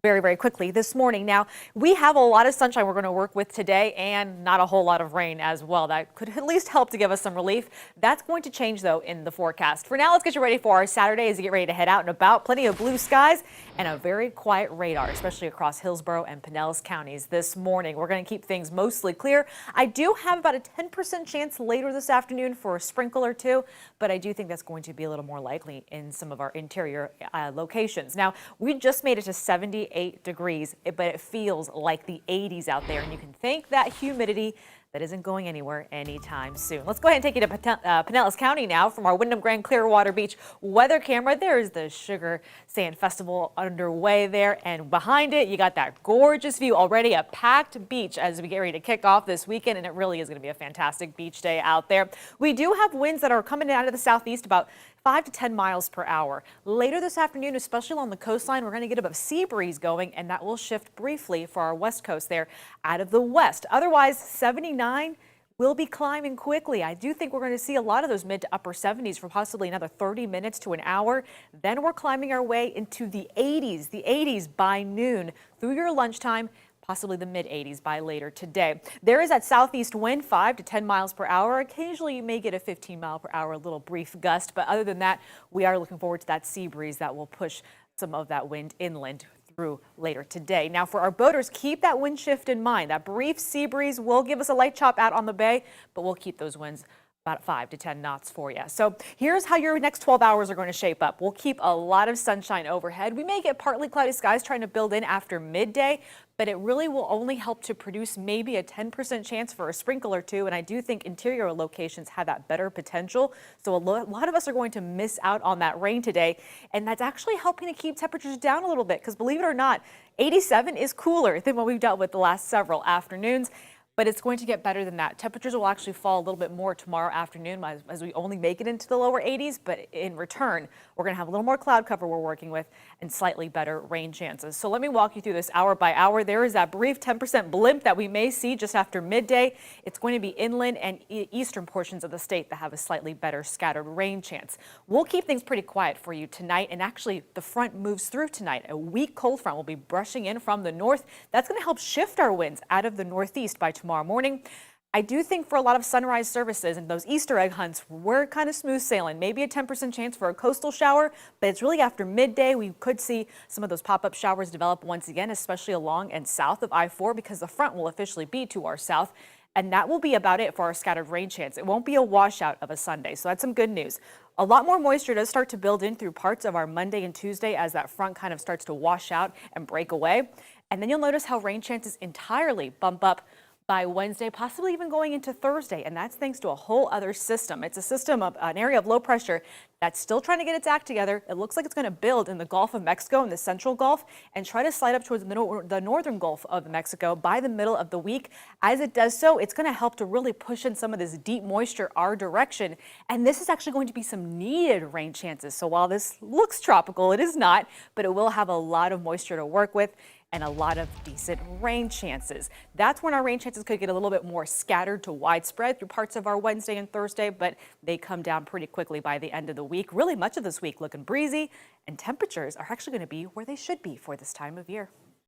very, very quickly this morning. Now, we have a lot of sunshine we're going to work with today and not a whole lot of rain as well. That could at least help to give us some relief. That's going to change, though, in the forecast. For now, let's get you ready for our Saturday as you get ready to head out and about. Plenty of blue skies and a very quiet radar, especially across Hillsborough and Pinellas counties this morning. We're going to keep things mostly clear. I do have about a 10% chance later this afternoon for a sprinkle or two, but I do think that's going to be a little more likely in some of our interior locations. Now, we just made it to 78 degrees, but it feels like the 80s out there, and you can thank that humidity that isn't going anywhere anytime soon. Let's go ahead and take you to Pinellas County now from our WYNDHAM Grand Clearwater Beach weather camera. There's the Sugar Sand Festival underway there, and behind it, you got that gorgeous view. Already a packed beach as we get ready to kick off this weekend, and it really is going to be a fantastic beach day out there. We do have winds that are coming out of the southeast about 5 to 10 miles per hour. Later this afternoon, especially along the coastline, we're going to get a bit of sea breeze going, and that will shift briefly for our west coast there out of the west. Otherwise, 79 will be climbing quickly. I do think we're going to see a lot of those mid to upper 70s for possibly another 30 minutes to an hour. Then we're climbing our way into the 80s by noon through your lunchtime, possibly the mid-80s by later today. There is that southeast wind, 5 to 10 miles per hour. Occasionally, you may get a 15-mile-per-hour little brief gust, but other than that, we are looking forward to that sea breeze that will push some of that wind inland through later today. Now, for our boaters, keep that wind shift in mind. That brief sea breeze will give us a light chop out on the bay, but we'll keep those winds about 5 to 10 knots for you. So here's how your next 12 hours are going to shape up. We'll keep a lot of sunshine overhead. We may get partly cloudy skies trying to build in after midday, but it really will only help to produce maybe a 10% chance for a sprinkle or two. And I do think interior locations have that better potential. So a lot of us are going to miss out on that rain today. And that's actually helping to keep temperatures down a little bit, because believe it or not, 87 is cooler than what we've dealt with the last several afternoons. But it's going to get better than that. Temperatures will actually fall a little bit more tomorrow afternoon as we only make it into the lower 80s. But in return, we're going to have a little more cloud cover we're working with and slightly better rain chances. So let me walk you through this hour by hour. There is that brief 10% blimp that we may see just after midday. It's going to be inland and eastern portions of the state that have a slightly better scattered rain chance. We'll keep things pretty quiet for you tonight. And actually, the front moves through tonight. A weak cold front will be brushing in from the north. That's going to help shift our winds out of the northeast by tomorrow morning. I do think for a lot of sunrise services and those Easter egg hunts, we're kind of smooth sailing. Maybe a 10% chance for a coastal shower, but it's really after midday we could see some of those pop-up showers develop once again, especially along and south of I-4, because the front will officially be to our south. And that will be about it for our scattered rain chance. It won't be a washout of a Sunday, so that's some good news. A lot more moisture does start to build in through parts of our Monday and Tuesday as that front kind of starts to wash out and break away. And then you'll notice how rain chances entirely bump up by Wednesday, possibly even going into Thursday, and that's thanks to a whole other system. It's a system of an area of low pressure that's still trying to get its act together. It looks like it's going to build in the Gulf of Mexico and the Central Gulf and try to slide up towards the northern Gulf of Mexico by the middle of the week. As it does so, it's going to help to really push in some of this deep moisture our direction, and this is actually going to be some needed rain chances. So while this looks tropical, it is not, but it will have a lot of moisture to work with and a lot of decent rain chances. That's when our rain chances could get a little bit more scattered to widespread through parts of our Wednesday and Thursday, but they come down pretty quickly by the end of the week. Really much of this week looking breezy, and temperatures are actually going to be where they should be for this time of year.